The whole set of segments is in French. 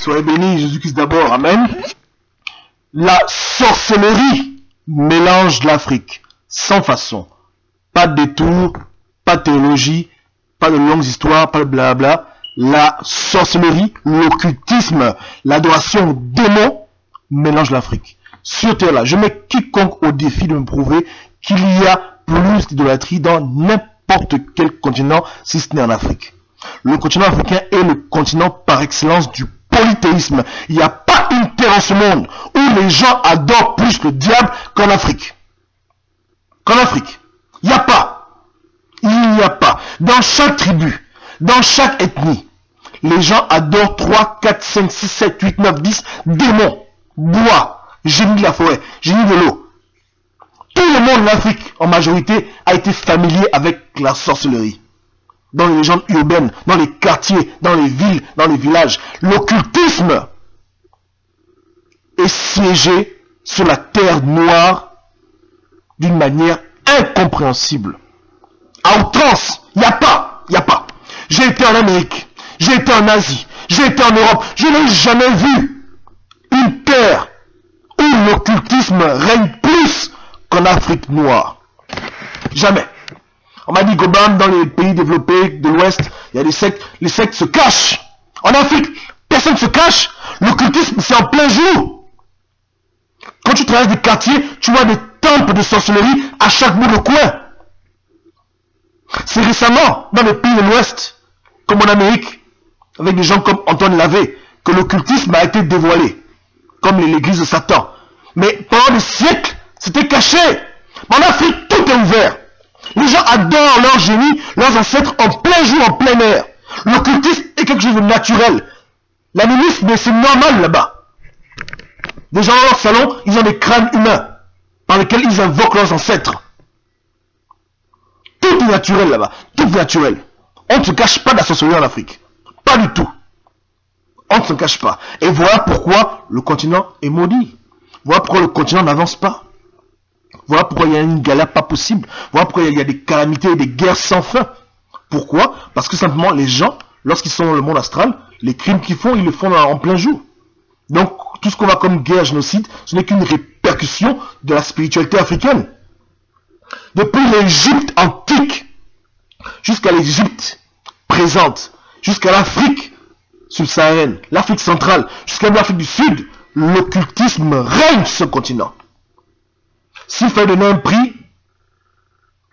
Soyez bénis, Jésus-Christ d'abord, amen. La sorcellerie mélange l'Afrique, sans façon. Pas de détour, pas de théologie, pas de longues histoires, pas de blabla. La sorcellerie, l'occultisme, l'adoration aux démons mélange l'Afrique. Sur terre là, je mets quiconque au défi de me prouver qu'il y a plus d'idolâtrie dans n'importe quel continent, si ce n'est en Afrique. Le continent africain est le continent par excellence du polythéisme. Il n'y a pas une terre en ce monde où les gens adorent plus le diable qu'en Afrique. Qu'en Afrique. Il n'y a pas. Il n'y a pas. Dans chaque tribu, dans chaque ethnie, les gens adorent 3, 4, 5, 6, 7, 8, 9, 10 démons, bois, génie de la forêt, génie de l'eau. Tout le monde en Afrique, en majorité, a été familier avec la sorcellerie. Dans les légendes urbaines, dans les quartiers, dans les villes, dans les villages. L'occultisme est siégé sur la terre noire d'une manière incompréhensible. À outrance, il n'y a pas. J'ai été en Amérique, j'ai été en Asie, j'ai été en Europe, je n'ai jamais vu une terre où l'occultisme règne plus qu'en Afrique noire. Jamais. On m'a dit Gobam, dans les pays développés de l'Ouest, il y a des sectes, les sectes se cachent. En Afrique, personne ne se cache. L'occultisme, c'est en plein jour. Quand tu traverses des quartiers, tu vois des temples de sorcellerie à chaque bout de coin. C'est récemment, dans les pays de l'Ouest, comme en Amérique, avec des gens comme Antoine Lavey, que l'occultisme a été dévoilé, comme l'église de Satan. Mais pendant des siècles, c'était caché. En Afrique, tout est ouvert. Les gens adorent leurs génies, leurs ancêtres en plein jour, en plein air. L'occultisme est quelque chose de naturel. L'animisme, c'est normal là-bas. Les gens dans leur salon, ils ont des crânes humains par lesquels ils invoquent leurs ancêtres. Tout est naturel là-bas. Tout est naturel. On ne se cache pas de la sorcellerie en Afrique. Pas du tout. On ne se cache pas. Et voilà pourquoi le continent est maudit. Voilà pourquoi le continent n'avance pas. Voilà pourquoi il y a une galère pas possible. Voilà pourquoi il y a des calamités et des guerres sans fin. Pourquoi? Parce que simplement les gens, lorsqu'ils sont dans le monde astral, les crimes qu'ils font, ils le font en plein jour. Donc tout ce qu'on voit comme guerre, génocide, ce n'est qu'une répercussion de la spiritualité africaine. Depuis l'Égypte antique jusqu'à l'Égypte présente, jusqu'à l'Afrique subsaharienne, l'Afrique centrale, jusqu'à l'Afrique du Sud, l'occultisme règne sur ce continent. S'il fallait donner un prix,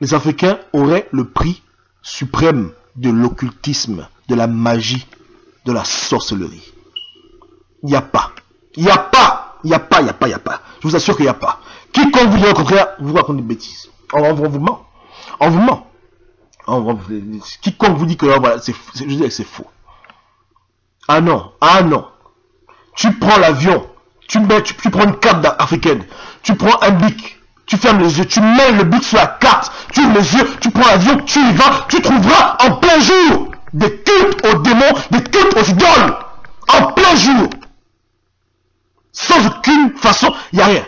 les Africains auraient le prix suprême de l'occultisme, de la magie, de la sorcellerie. Il n'y a pas. Il n'y a pas. Il n'y a pas. Je vous assure qu'il n'y a pas. Quiconque vous dit au contraire, vous raconte des bêtises. On vous ment. On vous ment. Quiconque vous dit que voilà, je dis que c'est faux. Ah non. Tu prends l'avion, tu prends une carte africaine, tu prends un bic, tu fermes les yeux, tu mets le bic sur la carte, tu ouvres les yeux, tu prends l'avion, tu y vas, tu trouveras en plein jour des cultes aux démons, des cultes aux idoles. En plein jour. Sans aucune façon, il n'y a rien.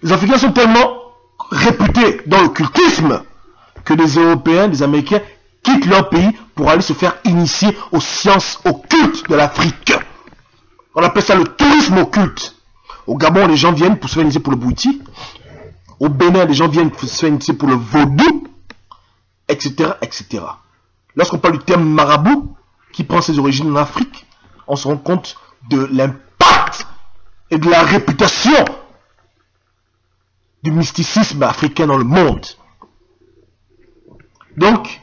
Les Africains sont tellement réputés dans l'occultisme que des Européens, des Américains quittent leur pays pour aller se faire initier aux sciences occultes de l'Afrique. On appelle ça le tourisme occulte. Au Gabon, les gens viennent pour se faire initier pour le bouti. Au Bénin, les gens viennent pour se faire initier pour le vaudou, etc., etc. Lorsqu'on parle du terme marabout, qui prend ses origines en Afrique, on se rend compte de l'impact et de la réputation du mysticisme africain dans le monde. Donc,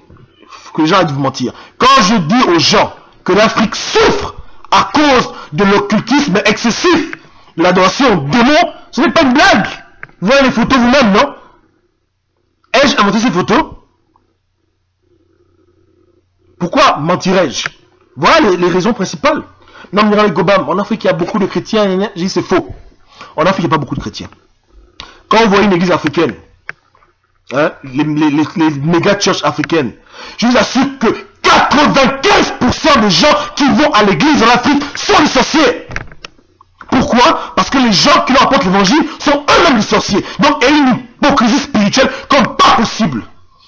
que les gens arrêtent de vous mentir. Quand je dis aux gens que l'Afrique souffre à cause de l'occultisme excessif, de l'adoration aux démons, ce n'est pas une blague. Vous voyez les photos vous-même, non? Ai-je inventé ces photos? Pourquoi mentirais-je? Voilà les raisons principales. Non, mais regardez Gobam, en Afrique il y a beaucoup de chrétiens, j'ai dit c'est faux. En Afrique il n'y a pas beaucoup de chrétiens. Quand vous voyez une église africaine, hein, les méga churches africaines, je vous assure que 95% des gens qui vont à l'église en Afrique sont des sorciers. Pourquoi? Parce que les gens qui leur apportent l'évangile sont eux-mêmes des sorciers. Donc il y a une hypocrisie spirituelle comme pas possible.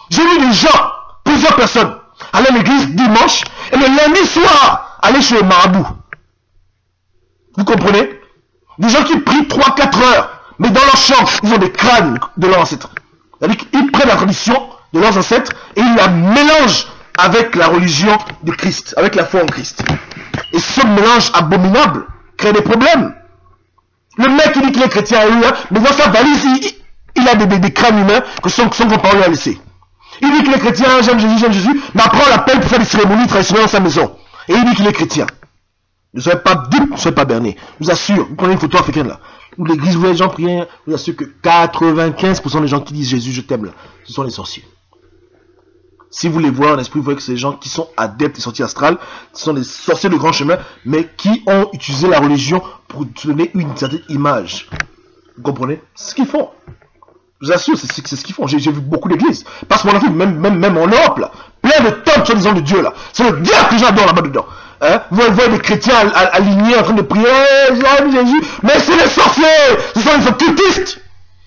J'ai vu des gens, plusieurs personnes, aller à l'église dimanche et le lundi soir aller chez le marabout. Vous comprenez? Des gens qui prient 3-4 heures, mais dans leur chambre, ils ont des crânes de leurs ancêtres. C'est-à-dire qu'ils prennent la tradition de leurs ancêtres et ils la mélangent avec la religion de Christ, avec la foi en Christ. Et ce mélange abominable crée des problèmes. Le mec, il dit qu'il est chrétien, mais dans sa valise, il a des crânes humains que son grand-père lui a laissé. Il dit qu'il est chrétien, j'aime Jésus, mais après on l'appelle pour faire des cérémonies traditionnelles dans sa maison. Et il dit qu'il est chrétien. Ne soyez pas dupes, ne soyez pas bernés. Je vous assure, vous prenez une photo africaine là, où l'église, vous voyez les gens prier, je vous assure que 95% des gens qui disent Jésus, je t'aime là, ce sont les sorciers. Si vous les voyez en esprit, vous voyez que c'est des gens qui sont adeptes des sorties astrales, ce sont des sorciers de grand chemin, mais qui ont utilisé la religion pour donner une certaine image. Vous comprenez? C'est ce qu'ils font. Je vous assure, c'est ce qu'ils font. J'ai vu beaucoup d'églises. Parce qu'on a vu, même en Europe, là, plein de temples soi-disant de Dieu, là. C'est le diable que j'adore là-bas dedans. Hein? Vous voyez des chrétiens alignés en train de prier, Jésus, mais c'est les sorciers, ce sont les occultistes.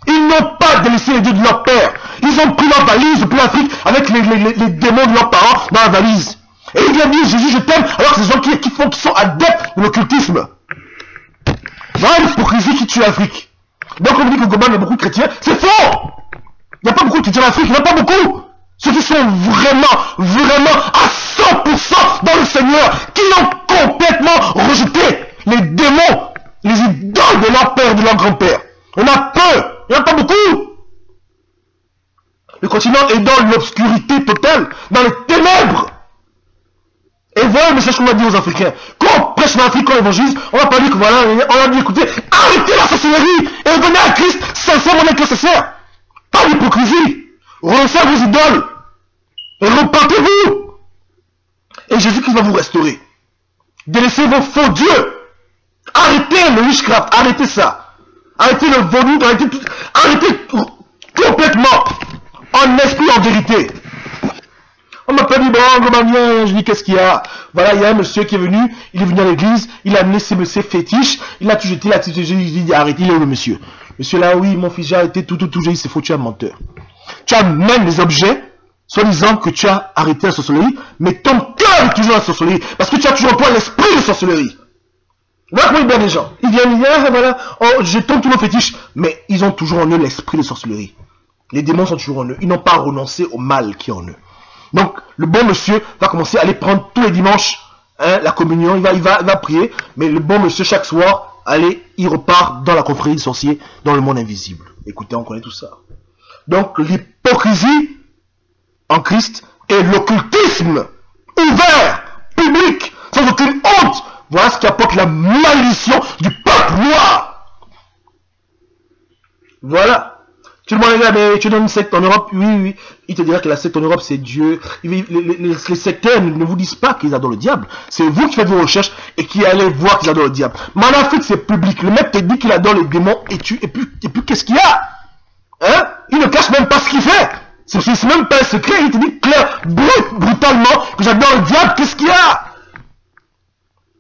Ils n'ont pas délaissé les dieux de leur père. Ils ont pris leur valise depuis l'Afrique avec les démons de leurs parents dans la valise. Et ils viennent dire Jésus, je t'aime, alors que c'est des gens qui sont adeptes de l'occultisme. Voilà l'hypocrisie qui tue l'Afrique. Donc on dit qu'au Gabon il y a beaucoup de chrétiens, c'est faux. Il n'y a pas beaucoup de chrétiens en Afrique, il n'y en a pas beaucoup. Ceux qui sont vraiment à 100% dans le Seigneur, qui ont complètement rejeté les démons, les idoles de leur père, de leur grand-père. On a peur, il n'y en a pas beaucoup. Le continent est dans l'obscurité totale, dans les ténèbres. Et voilà le message qu'on va dire aux Africains. Quand on prêche en Afrique, quand on évangélise, on va pas dire que voilà, on va dire écoutez, arrêtez la sorcellerie et venez à Christ, sincèrement avec nécessaire. Pas l'hypocrisie. Renoncez à vos idoles. Et repentez-vous. Et Jésus-Christ va vous restaurer. Délaissez vos faux dieux. Arrêtez le witchcraft, arrêtez ça. Arrêtez le vaudou, arrêtez complètement. En esprit, en vérité. On m'a pas dit, bon, je dis, qu'est-ce qu'il y a? Voilà, il y a un monsieur qui est venu, il est venu à l'église, il a amené ses fétiches, il a tout jeté, il dit, arrêtez, il est où le monsieur? Monsieur là, oui, mon fils, j'ai arrêté tout, j'ai dit, c'est faux, tu es un menteur. Tu as même des objets, soi-disant que tu as arrêté la sorcellerie, mais ton cœur est toujours la sorcellerie, parce que tu as toujours pas l'esprit de sorcellerie. Voilà comment il y a des gens. Ils viennent, voilà, oh, je tombe tous nos fétiches, mais ils ont toujours en eux l'esprit de sorcellerie. Les démons sont toujours en eux, ils n'ont pas renoncé au mal qui est en eux. Donc, le bon monsieur va commencer à aller prendre tous les dimanches la communion, il va prier, mais le bon monsieur, chaque soir, allez, il repart dans la confrérie des sorciers, dans le monde invisible. Écoutez, on connaît tout ça. Donc, l'hypocrisie en Christ et l'occultisme ouvert, public, sans aucune honte, voilà ce qui apporte la malédiction du peuple noir. Voilà. Tu demandes, mais tu donnes une secte en Europe? Oui. Il te dira que la secte en Europe, c'est Dieu. Les sectaires ne vous disent pas qu'ils adorent le diable. C'est vous qui faites vos recherches et qui allez voir qu'ils adorent le diable. Mais en Afrique, c'est public. Le mec te dit qu'il adore les démons et puis qu'est-ce qu'il y a? Hein? Il ne cache même pas ce qu'il fait. C'est même pas un secret. Il te dit clair, brutalement que j'adore le diable. Qu'est-ce qu'il y a?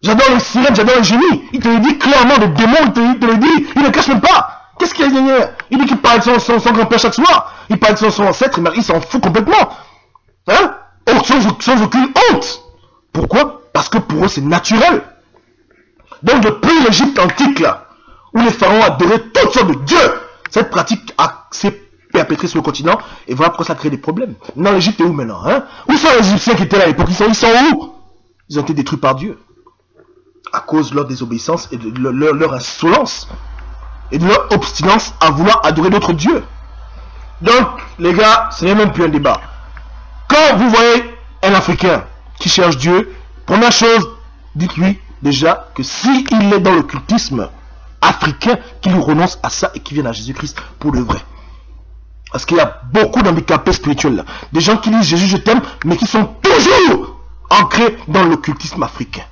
J'adore les sirènes, j'adore les génies. Il te le dit clairement, le démon, il te le dit. Il ne cache même pas. Qu'est-ce qu'il y a derrière? Il dit qu'il parle de son grand-père chaque soir. Il parle de son ancêtre, il s'en fout complètement. Hein? Sans aucune honte. Pourquoi? Parce que pour eux, c'est naturel. Donc, depuis l'Égypte antique, là, où les pharaons adoraient toutes sortes de dieux, cette pratique s'est perpétrée sur le continent, et voilà pourquoi ça crée des problèmes. Maintenant, l'Égypte est où maintenant? Hein? Où sont les Égyptiens qui étaient là à l'époque? Ils sont où? Ils ont été détruits par Dieu. À cause de leur désobéissance et de leur insolence. Et de leur obstinence à vouloir adorer d'autres dieux. Donc, les gars, ce n'est même plus un débat. Quand vous voyez un Africain qui cherche Dieu, première chose, dites-lui déjà que s'il est dans l'occultisme africain, qu'il renonce à ça et qu'il vienne à Jésus-Christ pour de vrai. Parce qu'il y a beaucoup d'handicapés spirituels là. Des gens qui disent Jésus je t'aime, mais qui sont toujours ancrés dans l'occultisme africain.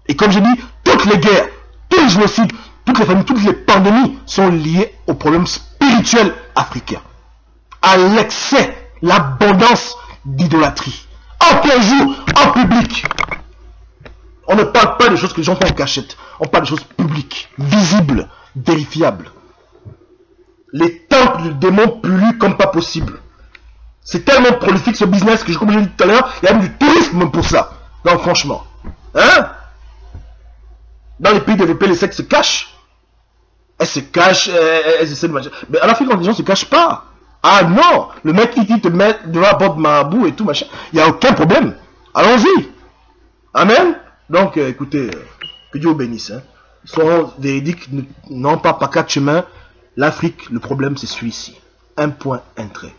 Et comme je dis, toutes les guerres, tous les génocides, toutes les familles, toutes les pandémies sont liées au problème spirituel africain. À l'excès, l'abondance d'idolâtrie. En plein jour, en public. On ne parle pas des choses que les gens font en cachette. On parle des choses publiques, visibles, vérifiables. Les temples de démons pullulent comme pas possible. C'est tellement prolifique ce business que, comme je l'ai dit tout à l'heure, il y a même du tourisme pour ça. Donc franchement. Hein? Dans les pays développés, les sectes se cachent. Elles se cachent, elles essaient de marcher. Mais en Afrique, les gens ne se cachent pas. Ah non, le mec il dit te mettre devant la porte marabout et tout machin. Il n'y a aucun problème. Allons-y. Amen. Donc écoutez, que Dieu vous bénisse. Hein. Soyons véridiques, non pas par quatre chemins. L'Afrique, le problème c'est celui-ci. Un point, un trait.